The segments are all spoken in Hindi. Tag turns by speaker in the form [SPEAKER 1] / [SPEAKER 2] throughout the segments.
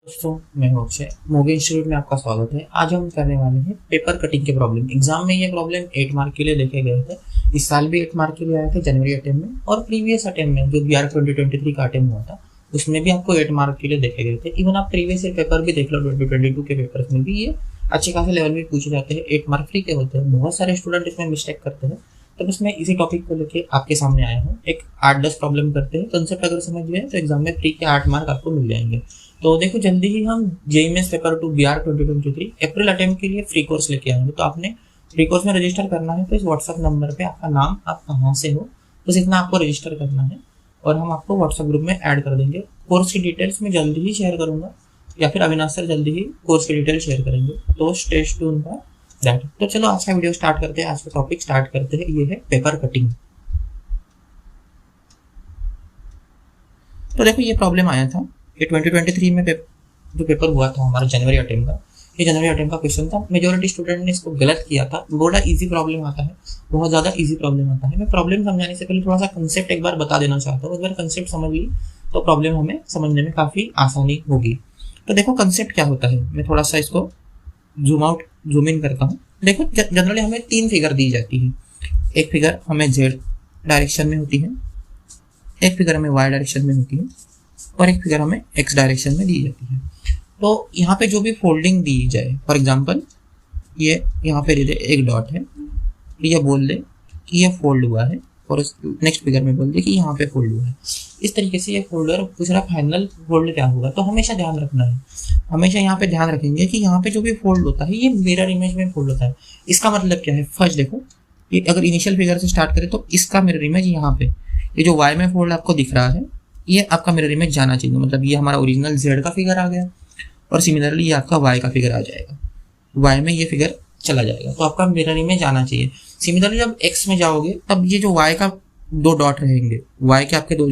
[SPEAKER 1] दोस्तों, मैं हूं अक्षय। मूवी इंस्टीट्यूट में आपका स्वागत है। आज हम करने वाले हैं पेपर कटिंग के प्रॉब्लम। एग्जाम में ये प्रॉब्लम 8 मार्क के लिए देखे गए थे। इस साल भी 8 मार्क के लिए आए थे जनवरी अटेम्प्ट में, और प्रीवियस अटेम्प्ट में जो BR 2023 का अटेम्प्ट हुआ था उसमें भी आपको 8 मार्क के लिए देखे गए थे। इवन आप प्रीवियस ईयर पेपर भी देख लो, 2022 के पेपर में भी ये अच्छे खासे लेवल में पूछे जाते हैं। 8 मार्क फ्री के होते हैं। बहुत सारे स्टूडेंट इसमें मिस्टेक करते हैं, तो बस मैं इसी टॉपिक को लेके आपके सामने आया हूँ। एक 8-10 प्रॉब्लम करते हैं। कंसेप्ट अगर समझ गए तो एग्जाम में फ्री के 8 मार्क आपको मिल जाएंगे। तो देखो, जल्दी ही हम JEE Mains paper 2 BR 2023 April attempt के लिए फ्री कोर्स लेके आएंगे। तो आपने फ्री कोर्स में रजिस्टर करना है, तो इस व्हाट्सअप नंबर पे आपका नाम, आप कहाँ से हो, बस इतना आपको रजिस्टर करना है और हम आपको व्हाट्सएप ग्रुप में ऐड कर देंगे। कोर्स की डिटेल्स मैं जल्दी ही शेयर करूंगा, या फिर अविनाश सर जल्दी ही कोर्स की डिटेल शेयर करेंगे। तो स्टे ट्यून्ड फॉर दैट। तो चलो आज का वीडियो स्टार्ट करते हैं। आज का टॉपिक स्टार्ट करते हैं। ये है पेपर कटिंग। तो देखो, ये प्रॉब्लम आया था कि 2023 में जो पेपर हुआ था हमारा जनवरी अटेम्प्ट का, ये जनवरी अटेम्प्ट का क्वेश्चन था। मेजोरिटी स्टूडेंट ने इसको गलत किया था। बड़ा इजी प्रॉब्लम आता है, बहुत ज़्यादा इजी प्रॉब्लम आता है। मैं प्रॉब्लम समझाने से पहले थोड़ा सा कंसेप्ट एक बार बता देना चाहता हूँ। अगर कंसेप्ट समझ ली तो प्रॉब्लम हमें समझने में काफ़ी आसानी होगी। तो देखो, कंसेप्ट क्या होता है, मैं थोड़ा सा इसको जूम इन करता हूँ। देखो, जनरली हमें 3 फिगर दी जाती है। एक फिगर हमें Z डायरेक्शन में होती है, एक फिगर हमें Y डायरेक्शन में होती है, और एक फिगर हमें X डायरेक्शन में दी जाती है। तो यहाँ पे जो भी फोल्डिंग दी जाए, फॉर एग्जांपल ये यहाँ पे दे दे एक डॉट है, ये बोल दे कि ये फोल्ड हुआ है, और नेक्स्ट फिगर में बोल दे कि यहाँ पे फोल्ड हुआ है। इस तरीके से ये फोल्डर दूसरा फाइनल फोल्ड क्या होगा, तो हमेशा ध्यान रखना है। हमेशा यहाँ पे ध्यान रखेंगे कि यहाँ पे जो भी फोल्ड होता है ये मिरर इमेज में फोल्ड होता है। इसका मतलब क्या है, फर्स्ट देखो, ये अगर इनिशियल फिगर से स्टार्ट करें तो इसका मिरर इमेज यहाँ पे, ये जो Y में फोल्ड आपको दिख रहा है, ये आपका मिरर इमेज जाना चाहिए। मतलब ये हमारा ओरिजिनल Z का फिगर आ गया, और सिमिलरली ये आपका Y का फिगर आ जाएगा। Y में ये फिगर चला जाएगा, तो आपका मिरर इमेज आना चाहिए। सिमिलरली जब X में जाओगे तब ये जो Y का 2 डॉट रहेंगे, Y के आपके दो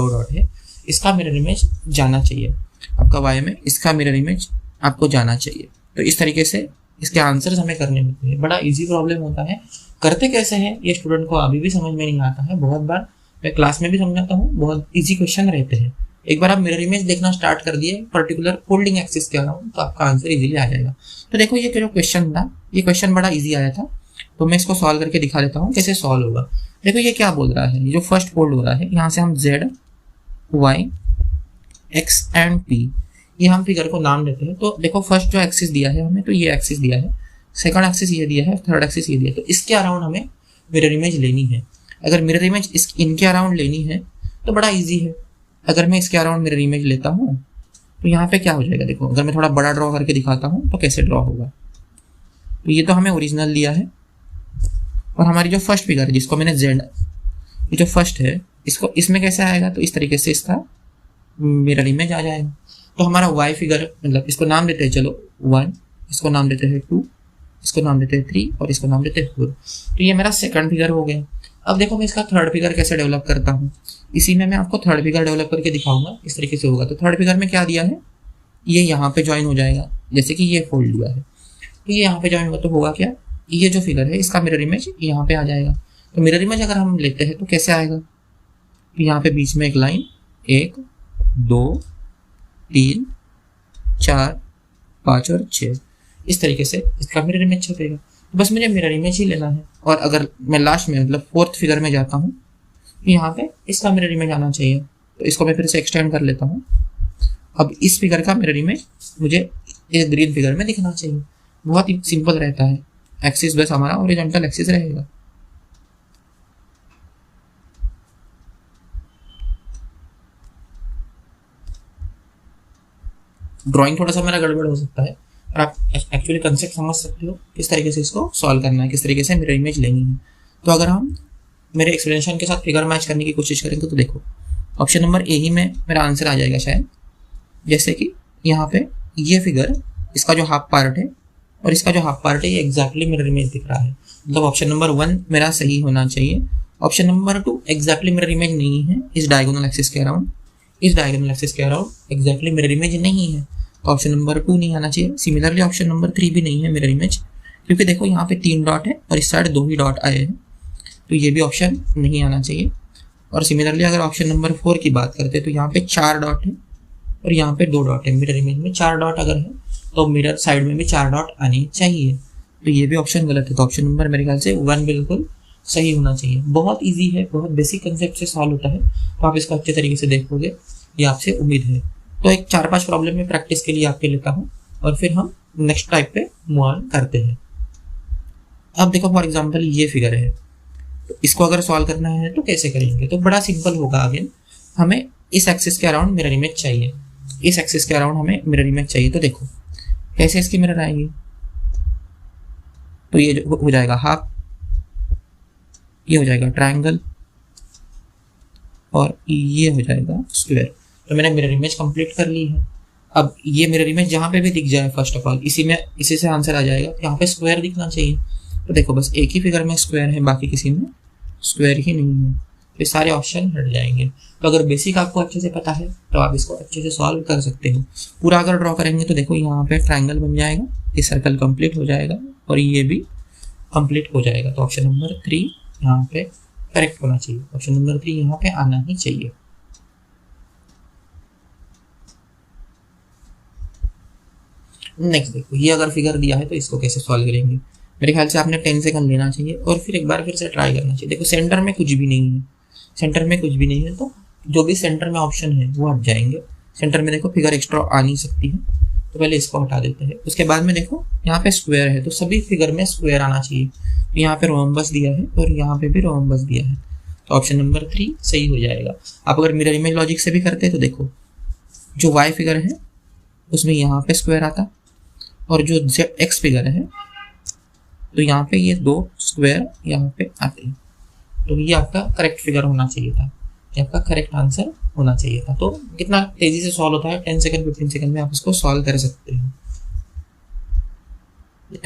[SPEAKER 1] डॉट है, इसका मिरर इमेज जाना चाहिए आपका Y में, इसका मिरर इमेज आपको जाना चाहिए। तो इस तरीके से इसके आंसर्स हमें करने होते हैं। बड़ा इजी प्रॉब्लम होता है। करते कैसे हैं ये स्टूडेंट को अभी भी समझ में नहीं आता है। बहुत बार मैं क्लास में भी समझाता हूँ, बहुत इजी क्वेश्चन रहते हैं। एक बार आप मिरर इमेज देखना स्टार्ट कर दिए पर्टिकुलर फोल्डिंग एक्सिस के अराउंड, तो आपका आंसर इजीली आ जाएगा। तो देखो, ये जो क्वेश्चन था, ये क्वेश्चन बड़ा इजी आया था। तो मैं इसको सॉल्व करके दिखा देता हूँ कैसे सॉल्व होगा। देखो, ये क्या बोल रहा है, ये जो फर्स्ट फोल्ड हो रहा है, यहाँ से हम Z, Y, X and P, ये हम फिगर को नाम देते हैं। तो देखो, फर्स्ट जो एक्सिस दिया है हमें, तो ये एक्सिस दिया है, सेकंड एक्सिस ये दिया है, थर्ड एक्सिस ये दिया है। तो इसके अराउंड हमें मिरर इमेज लेनी है। अगर मिरर इमेज इनके अराउंड लेनी है तो बड़ा इजी है। अगर मैं इसके अराउंड मिरर इमेज लेता हूँ तो यहाँ पे क्या हो जाएगा, देखो, अगर मैं थोड़ा बड़ा ड्रॉ करके दिखाता हूँ तो कैसे ड्रॉ होगा। तो ये तो हमें ओरिजिनल लिया है, और हमारी जो फर्स्ट फिगर है जिसको मैंने Z, ये जो फर्स्ट है, इसको इसमें कैसे आएगा, तो इस तरीके से इसका मिरर इमेज आ जाएगा। तो हमारा Y फिगर, मतलब इसको नाम देते हैं, चलो 1, इसको नाम देते हैं 2, इसको नाम देते हैं 3, और इसको नाम देते हैं 4। तो ये मेरा सेकंड फिगर हो गया। अब देखो, मैं इसका थर्ड फिगर कैसे डेवलप करता हूँ, इसी में मैं आपको थर्ड फिगर डेवलप करके दिखाऊंगा। इस तरीके से होगा। तो थर्ड फिगर में क्या दिया है, ये यहाँ पे ज्वाइन हो जाएगा, जैसे कि ये फोल्ड दिया है, तो ये यहाँ पे ज्वाइन होगा। तो होगा क्या, ये जो फिगर है इसका मिरर इमेज यहाँ पे आ जाएगा। तो मिरर इमेज अगर हम लेते हैं तो कैसे आएगा, यहाँ पे बीच में एक लाइन, 1, 2, 3, 4, 5 और 6, इस तरीके से इसका मिरर इमेज छपेगा। तो बस मुझे मिरर इमेज ही लेना है। और अगर मैं लास्ट में, मतलब फोर्थ फिगर में जाता हूँ, तो यहाँ पे इसका मिरर इमेज आना चाहिए। तो इसको मैं फिर से एक्सटेंड कर लेता हूँ। अब इस फिगर का मिरर इमेज मुझे इस ग्रीन फिगर में दिखना चाहिए। बहुत ही सिंपल रहता है। एक्सिस बस हमारा हॉरिजॉन्टल एक्सिस रहेगा। ड्राइंग थोड़ा सा मेरा गड़बड़ हो सकता है, और आप एक्चुअली कंसेप्ट समझ सकते हो किस तरीके से इसको सॉल्व करना है, किस तरीके से मिरर इमेज लेनी है। तो अगर हम मेरे एक्सप्लेनेशन के साथ फिगर मैच करने की कोशिश करेंगे तो देखो, ऑप्शन नंबर ए ही में मेरा आंसर आ जाएगा शायद। जैसे कि यहाँ पे ये फिगर, इसका जो हाफ पार्ट है और इसका जो हाफ पार्ट है, ये एग्जैक्टली मिरर इमेज दिख रहा है। मतलब ऑप्शन नंबर 1 मेरा सही होना चाहिए। Option number 2 exactly mirror image नहीं है इस डायगोनल एक्सिस के अराउंड, इस डायगोनल एक्सिस के अराउंड एग्जैक्टली मिरर इमेज नहीं है। तो ऑप्शन नंबर 2 नहीं आना चाहिए। सिमिलरली ऑप्शन नंबर 3 भी नहीं है मिरर इमेज, क्योंकि देखो यहाँ पे 3 डॉट है और इस साइड 2 ही डॉट आए हैं, तो ये भी ऑप्शन नहीं आना चाहिए। और सिमिलरली अगर ऑप्शन नंबर 4 की बात करते हैं तो यहाँ पे 4 डॉट है और यहाँ पे 2 डॉट है। मिरर इमेज में 4 डॉट अगर है तो मिरर साइड में भी 4 डॉट आने चाहिए। तो ये भी ऑप्शन गलत है। तो ऑप्शन नंबर मेरे ख्याल से 1 बिल्कुल सही होना चाहिए। बहुत इजी है, बहुत बेसिक कंसेप्ट से सॉल्व होता है, तो आप इसको अच्छे तरीके से देखोगे, ये आपसे उम्मीद है। तो एक 4-5 प्रॉब्लम में प्रैक्टिस के लिए आपके लेता हूँ और फिर हम नेक्स्ट टाइप पे मूव ऑन करते हैं। अब देखो फॉर एग्जांपल ये फिगर है, तो इसको अगर सॉल्व करना है तो कैसे करेंगे? तो बड़ा सिंपल होगा। अगेन हमें इस एक्सिस के अराउंड मिरर इमेज चाहिए, इस एक्सिस के अराउंड हमें मिरर इमेज चाहिए। तो देखो कैसे इसकी मिरर आएगी, तो ये जो हो जाएगा हाफ, ये हो जाएगा ट्रायंगल और ये हो जाएगा स्क्वायर। तो मैंने मिरर इमेज कंप्लीट कर ली है। अब ये मिरर इमेज जहाँ पे भी दिख जाए, फर्स्ट ऑफ ऑल इसी से आंसर आ जाएगा। यहाँ पे स्क्वायर दिखना चाहिए। तो देखो बस एक ही फिगर में स्क्वायर है, बाकी किसी में स्क्वायर ही नहीं है, तो सारे ऑप्शन हट जाएंगे। तो अगर बेसिक आपको अच्छे से पता है तो आप इसको अच्छे से सॉल्व कर सकते हो। पूरा अगर ड्रॉ करेंगे तो देखो यहाँ पे ट्रायंगल बन जाएगा, ये सर्कल कंप्लीट हो जाएगा और ये भी कंप्लीट हो जाएगा। तो ऑप्शन नंबर 3 यहाँ पे करेक्ट होना चाहिए। ऑप्शन नंबर 3 यहाँ पे आना ही चाहिए। नेक्स्ट देखो, ये अगर फिगर दिया है तो इसको कैसे सॉल्व करेंगे? मेरे ख्याल से आपने 10 सेकंड लेना चाहिए और फिर एक बार फिर से ट्राई करना चाहिए। देखो सेंटर में कुछ भी नहीं है, सेंटर में कुछ भी नहीं है, तो जो भी सेंटर में ऑप्शन है वो हट जाएंगे। सेंटर में देखो फिगर एक्स्ट्रा आ नहीं सकती है, तो पहले इसको हटा देते हैं। उसके बाद में देखो यहाँ पे स्क्वायर है, तो सभी फिगर में स्क्वायर आना चाहिए। तो यहाँ पे रोम्बस दिया है और यहाँ पे भी रोम्बस दिया है, तो ऑप्शन नंबर 3 सही हो जाएगा। आप अगर मिरर इमेज लॉजिक से भी करते हैं तो देखो जो वाई फिगर है उसमें यहाँ पे स्क्वायर आता और जो एक्स फिगर है तो यहाँ पे ये 2 स्क्वायर यहाँ पे आते हैं। तो ये आपका करेक्ट फिगर होना चाहिए था, ये आपका करेक्ट आंसर होना चाहिए था। तो कितना तेजी से सॉल्व होता है, 10 सेकंड 15 सेकंड में आप इसको सॉल्व कर सकते हो।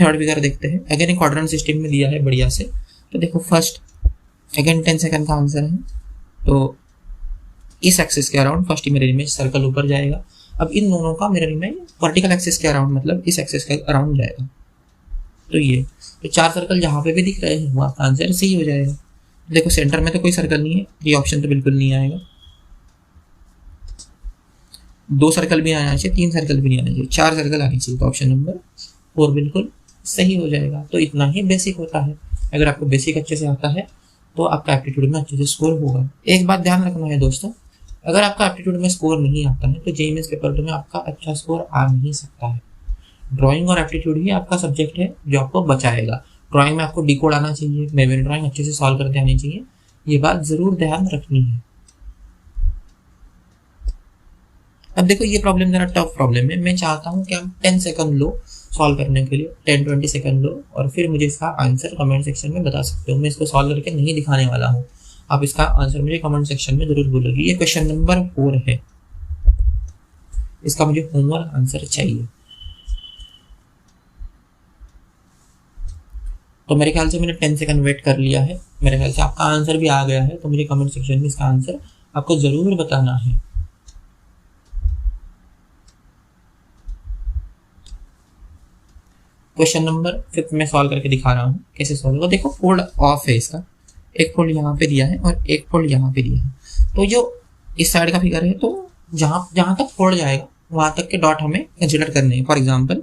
[SPEAKER 1] थर्ड फिगर देखते हैं। अगेन एक क्वाड्रेंट सिस्टम में दिया है बढ़िया से। तो देखो फर्स्ट अगेन 10 सेकंड का आंसर है। तो इस एक्सिस के around first mirror image circle ऊपर जाएगा। अब इन दोनों का मिरर इमेज वर्टिकल एक्सिस के अराउंड मतलब इस एक्सिस के अराउंड जाएगा। तो ये तो 4 सर्कल जहाँ पे भी दिख रहे हैं वो आपका आंसर सही हो जाएगा। देखो सेंटर में तो कोई सर्कल नहीं है, ये ऑप्शन तो बिल्कुल नहीं आएगा। 2 सर्कल भी आना चाहिए, 3 सर्कल भी नहीं आना चाहिए, 4 सर्कल आने चाहिए। तो ऑप्शन नंबर 4 बिल्कुल सही हो जाएगा। तो इतना ही बेसिक होता है। अगर आपको बेसिक अच्छे से आता है तो आपका एप्टीट्यूड में अच्छे से स्कोर होगा। एक बात ध्यान रखना है दोस्तों, अगर आपका एप्टीट्यूड में स्कोर नहीं आता है तो जेईई मेंस पेपर 2 में आपका अच्छा स्कोर आ नहीं सकता है। ड्राइंग और एप्टीट्यूड ही आपका सब्जेक्ट है जो आपको बचाएगा। ड्राइंग में आपको डिकोड आना चाहिए, मेमोरी ड्राइंग अच्छे से सॉल्व करते आनी चाहिए, ये बात जरूर ध्यान रखनी है। अब देखो ये प्रॉब्लम जरा टफ प्रॉब्लम है। मैं चाहता हूँ कि आप 10 सेकंड लो सॉल्व करने के लिए, 10-20 सेकंड लो और फिर मुझे इसका आंसर कमेंट सेक्शन में बता सकते हो। मैं इसको सॉल्व करके नहीं दिखाने वाला हूँ, आप इसका आंसर मुझे कमेंट सेक्शन में जरूर बोलोगे। ये क्वेश्चन नंबर 4 है, इसका मुझे होमवर्क आंसर चाहिए। तो मेरे ख्याल से मैंने 10 सेकंड वेट कर लिया है। मेरे ख्याल से आपका आंसर भी आ गया है, तो मुझे कमेंट सेक्शन में इसका आंसर आपको जरूर बताना है। क्वेश्चन नंबर 5 में सॉल्व करके दिखा रहा हूँ कैसे सॉल्व होगा। देखो फोल्ड ऑफ है इसका, एक फोल्ड यहाँ पे दिया है और एक फोल्ड यहाँ पे दिया है। तो जो इस साइड का फिगर है तो जहाँ जहाँ तक फोल्ड जाएगा वहाँ तक के डॉट हमें कंसिडर करने हैं। फॉर एग्जाम्पल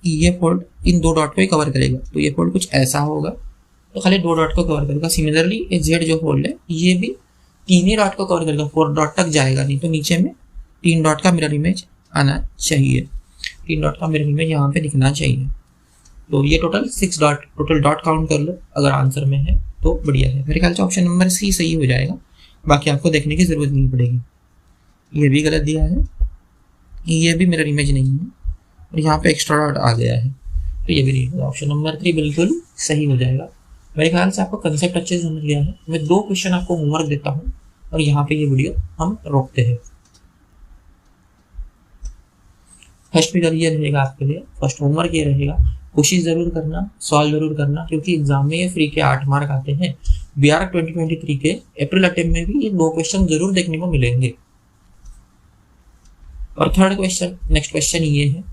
[SPEAKER 1] ये फोल्ड इन 2 डॉट को ही कवर करेगा, तो ये फोल्ड कुछ ऐसा होगा, तो खाली 2 डॉट को कवर करेगा। सिमिलरली ये जेड जो फोल्ड है ये भी 3 ही डॉट को कवर करेगा, 4 डॉट तक जाएगा नहीं। तो नीचे में 3 डॉट का मिरर इमेज आना चाहिए, 3 डॉट का मिरर इमेज यहाँ पे दिखना चाहिए। तो ये total 6 dot, total dot count कर लो, अगर आंसर में है तो बढ़िया है। मेरे ख्याल से ऑप्शन नंबर सी सही हो जाएगा, बाकी आपको देखने की जरूरत नहीं पड़ेगी। ये भी गलत दिया है, ये भी मिरर इमेज नहीं है और यहाँ पे एक्स्ट्रा डॉट आ गया है, तो ये भी नहीं होगा। ऑप्शन नंबर 3 बिल्कुल सही हो जाएगा। मेरे ख्याल से आपको कंसेप्ट अच्छे से समझ गया है। मैं 2 क्वेश्चन आपको होमवर्क देता हूँ और यहाँ पे ये वीडियो हम रोकते हैं। फर्स्ट फिगर ये रहेगा आपके लिए, फर्स्ट होमवर्क ये रहेगा, कोशिश जरूर करना, सॉल्व जरूर करना, क्योंकि एग्जाम में ये फ्री के 8 मार्क आते हैं। BR 2023 के अप्रैल अटेम्प्ट में भी ये 2 क्वेश्चन जरूर देखने को मिलेंगे। और थर्ड क्वेश्चन, नेक्स्ट क्वेश्चन ये है,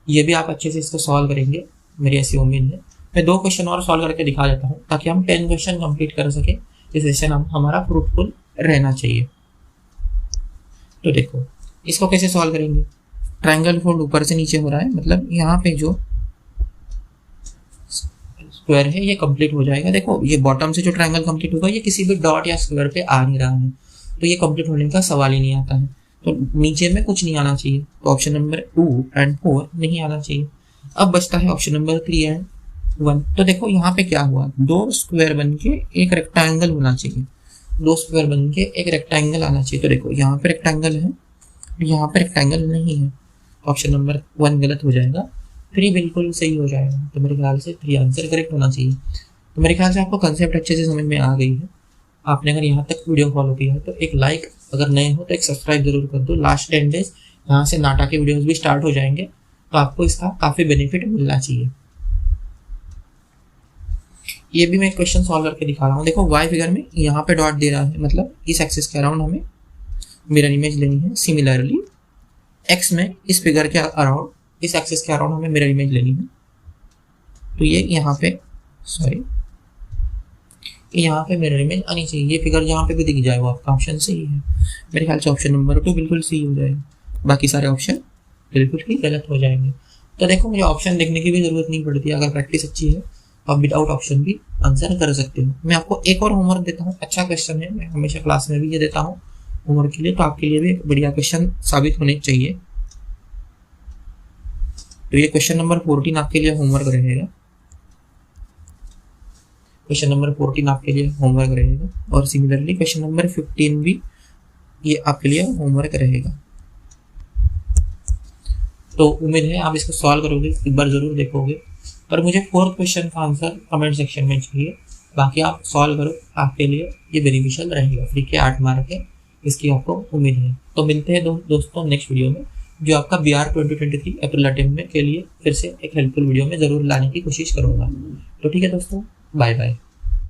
[SPEAKER 1] ये भी आप अच्छे से इसको सॉल्व करेंगे, मेरी ऐसी उम्मीद है। मैं 2 क्वेश्चन और सॉल्व करके दिखा देता हूँ ताकि हम 10 क्वेश्चन कंप्लीट कर सके। ये सेशन हमारा फ्रूटफुल रहना चाहिए। तो देखो इसको कैसे सॉल्व करेंगे? ट्रायंगल फोल्ड ऊपर से नीचे हो रहा है, मतलब यहाँ पे जो स्क्वायर है ये कंप्लीट हो जाएगा। देखो ये बॉटम से जो ट्रायंगल कंप्लीट होगा ये किसी भी डॉट या स्क्वायर पे आ नहीं रहा है, तो ये कंप्लीट होने का सवाल ही नहीं आता है। तो नीचे में कुछ नहीं आना चाहिए, तो ऑप्शन नंबर 2 एंड 4 नहीं आना चाहिए। अब बचता है ऑप्शन नंबर 3 एंड 1। तो देखो यहाँ पे क्या हुआ, दो स्क्वायर बन के एक रेक्टेंगल होना चाहिए, दो स्क्वायर बन के एक रेक्टेंगल आना चाहिए। तो देखो यहाँ पे रेक्टेंगल है, यहाँ पे रेक्टेंगल नहीं है, ऑप्शन नंबर 1 गलत हो जाएगा, 3 बिल्कुल सही हो जाएगा। तो मेरे ख्याल से 3 आंसर करेक्ट होना चाहिए। तो मेरे ख्याल से आपको कंसेप्ट अच्छे से समझ में आ गई है। आपने अगर यहाँ तक वीडियो फॉलो किया है तो एक लाइक, अगर नए हो तो एक सब्सक्राइब जरूर कर दो। लास्ट 10 डेज यहाँ से नाटा के वीडियोस भी स्टार्ट हो जाएंगे, तो आपको इसका काफ़ी बेनिफिट मिलना चाहिए। ये भी मैं क्वेश्चन सॉल्व करके दिखा रहा हूँ। देखो वाई फिगर में यहाँ पे डॉट दे रहा है, मतलब इस एक्सिस के अराउंड हमें मिरर इमेज लेनी है। सिमिलरली एक्स में इस फिगर के अराउंड, इस एक्सिस के अराउंड हमें मिरर इमेज लेनी है। तो ये यहाँ पे यहाँ पे मिरर इमेज आनी चाहिए। ये फिगर जहाँ पे भी दिख जाए वो आपका ऑप्शन सही है। मेरे ख्याल से ऑप्शन नंबर 2 बिल्कुल सही हो जाएगा, बाकी सारे ऑप्शन बिल्कुल ही गलत हो जाएंगे। तो देखो मुझे ऑप्शन देखने की भी जरूरत नहीं पड़ती, अगर प्रैक्टिस अच्छी है आप विदाउट ऑप्शन भी आंसर कर सकते हो। मैं आपको एक और होमवर्क देता हूँ, अच्छा क्वेश्चन है, मैं हमेशा क्लास में भी ये देता हूँ होमवर्क के लिए, तो आपके लिए भी एक बढ़िया क्वेश्चन साबित होने चाहिए। तो ये क्वेश्चन नंबर 14 आपके लिए होमवर्क रहेगा, क्वेश्चन नंबर 14 आपके लिए होमवर्क रहेगा, और सिमिलरली क्वेश्चन नंबर 15 भी ये आपके लिए होमवर्क रहेगा। तो उम्मीद है आप इसको सॉल्व करोगे, एक बार जरूर देखोगे, पर मुझे 4th क्वेश्चन का आंसर कमेंट सेक्शन में चाहिए। बाकी आप सॉल्व करो, आपके लिए ये बेनिफिशियल रहेगा। फ्री के 8 मार्क है, इसकी आपको उम्मीद है। तो मिलते हैं दोस्तों नेक्स्ट वीडियो में, जो आपका BR 2023 अप्रैल अटेम्प्ट में के लिए फिर से एक हेल्पफुल वीडियो में जरूर लाने की कोशिश करूंगा। तो ठीक है दोस्तों, बाय बाय।